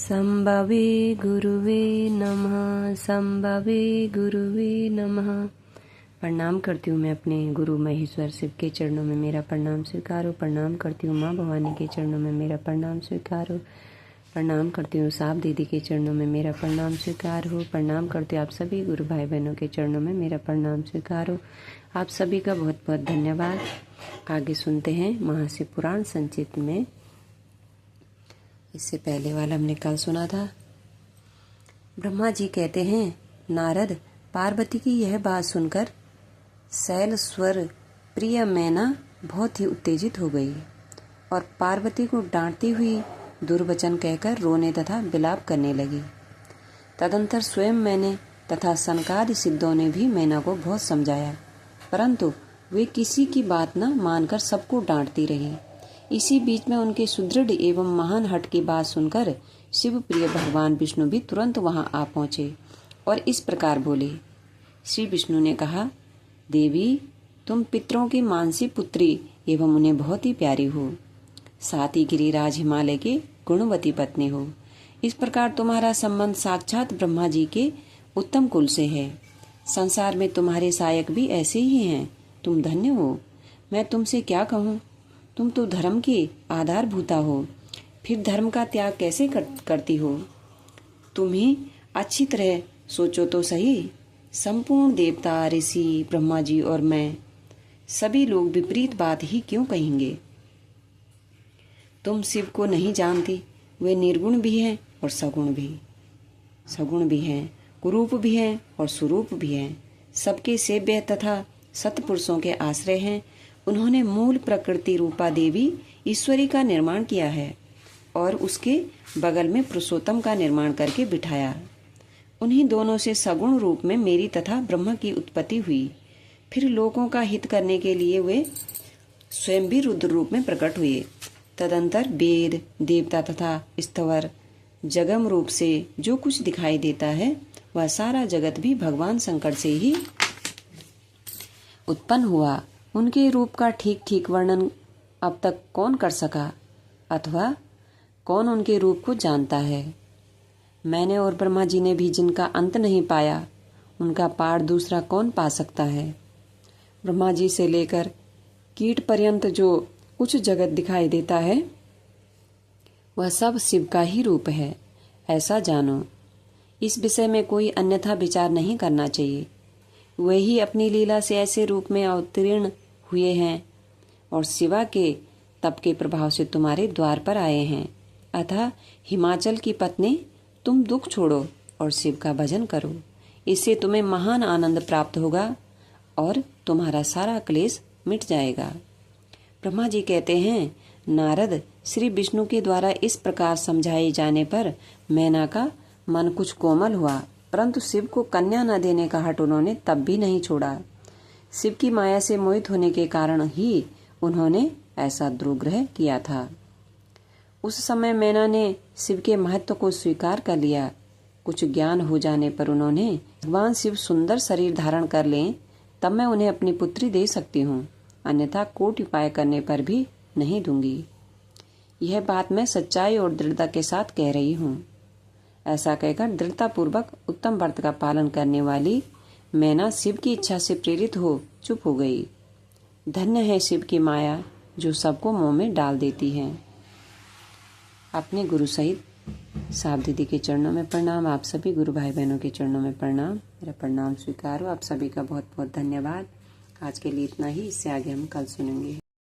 संभवे गुरुवे नमः। संभवे गुरुवे नमः। प्रणाम करती हूँ मैं अपने गुरु महेश्वर शिव के चरणों में मेरा प्रणाम स्वीकारो। प्रणाम करती हूँ माँ भवानी के चरणों में मेरा प्रणाम स्वीकारो। प्रणाम करती हूँ साप दीदी के चरणों में मेरा प्रणाम स्वीकार हो। प्रणाम करती हूँ आप सभी गुरु भाई बहनों के चरणों में मेरा प्रणाम स्वीकार हो। आप सभी का बहुत बहुत धन्यवाद। आगे सुनते हैं महाशिव पुराण संचित में। इससे पहले वाला हमने कल सुना था। ब्रह्मा जी कहते हैं, नारद, पार्वती की यह बात सुनकर शैल स्वर प्रिय मैना बहुत ही उत्तेजित हो गई और पार्वती को डांटती हुई दुर्वचन कहकर रोने तथा विलाप करने लगी। तदंतर स्वयं मैंने तथा सनकादि सिद्धों ने भी मैना को बहुत समझाया, परंतु वे किसी की बात न मानकर सबको डांटती रही। इसी बीच में उनके सुदृढ़ एवं महान हठ की बात सुनकर शिव प्रिय भगवान विष्णु भी तुरंत वहां आ पहुंचे और इस प्रकार बोले। श्री विष्णु ने कहा, देवी, तुम पितरों की मानसी पुत्री एवं उन्हें बहुत ही प्यारी हो, साथ ही गिरिराज हिमालय के गुणवती पत्नी हो। इस प्रकार तुम्हारा संबंध साक्षात ब्रह्मा जी के उत्तम कुल से है। संसार में तुम्हारे सहायक भी ऐसे ही हैं। तुम धन्य हो। मैं तुमसे क्या कहूँ, तुम तो धर्म की आधारभूता हो, फिर धर्म का त्याग कैसे करती हो? तुम ही अच्छी तरह सोचो तो सही। संपूर्ण देवता, ऋषि, ब्रह्मा जी और मैं सभी लोग विपरीत बात ही क्यों कहेंगे? तुम शिव को नहीं जानती। वे निर्गुण भी हैं और सगुण भी हैं, कुरूप भी हैं और सुरूप भी हैं। सबके सेव्य तथा सत्पुरुषों के आश्रय हैं। उन्होंने मूल प्रकृति रूपा देवी ईश्वरी का निर्माण किया है और उसके बगल में पुरुषोत्तम का निर्माण करके बिठाया। उन्हीं दोनों से सगुण रूप में मेरी तथा ब्रह्म की उत्पत्ति हुई। फिर लोगों का हित करने के लिए वे स्वयं भी रुद्र रूप में प्रकट हुए। तदंतर वेद, देवता तथा स्थवर जगम रूप से जो कुछ दिखाई देता है वह सारा जगत भी भगवान शंकर से ही उत्पन्न हुआ। उनके रूप का ठीक ठीक वर्णन अब तक कौन कर सका अथवा कौन उनके रूप को जानता है? मैंने और ब्रह्मा जी ने भी जिनका अंत नहीं पाया, उनका पार दूसरा कौन पा सकता है? ब्रह्मा जी से लेकर कीट पर्यंत जो कुछ जगत दिखाई देता है वह सब शिव का ही रूप है, ऐसा जानो। इस विषय में कोई अन्यथा विचार नहीं करना चाहिए। वही अपनी लीला से ऐसे रूप में अवतीर्ण हुए हैं और शिवा के तप के प्रभाव से तुम्हारे द्वार पर आए हैं। अतः हिमाचल की पत्नी, तुम दुख छोड़ो और शिव का भजन करो। इससे तुम्हें महान आनंद प्राप्त होगा और तुम्हारा सारा क्लेश मिट जाएगा। ब्रह्मा जी कहते हैं, नारद, श्री विष्णु के द्वारा इस प्रकार समझाए जाने पर मैना का मन कुछ कोमल हुआ, परंतु शिव को कन्या न देने का हठ उन्होंने तब भी नहीं छोड़ा। शिव की माया से मोहित होने के कारण ही उन्होंने ऐसा दुर्ग्रह किया था। उस समय मैना ने शिव के महत्व को स्वीकार कर लिया। कुछ ज्ञान हो जाने पर उन्होंने, भगवान शिव सुंदर शरीर धारण कर लें तब मैं उन्हें अपनी पुत्री दे सकती हूँ, अन्यथा कोटि उपाय करने पर भी नहीं दूंगी। यह बात मैं सच्चाई और दृढ़ता के साथ कह रही हूँ। ऐसा कहकर दृढ़ता पूर्वक उत्तम व्रत का पालन करने वाली मैना शिव की इच्छा से प्रेरित हो चुप हो गई। धन्य है शिव की माया जो सबको मोह में डाल देती है। अपने गुरु सहित साप दीदी के चरणों में प्रणाम। आप सभी गुरु भाई बहनों के चरणों में प्रणाम। मेरा प्रणाम स्वीकार हो। आप सभी का बहुत बहुत धन्यवाद। आज के लिए इतना ही। इससे आगे हम कल सुनेंगे।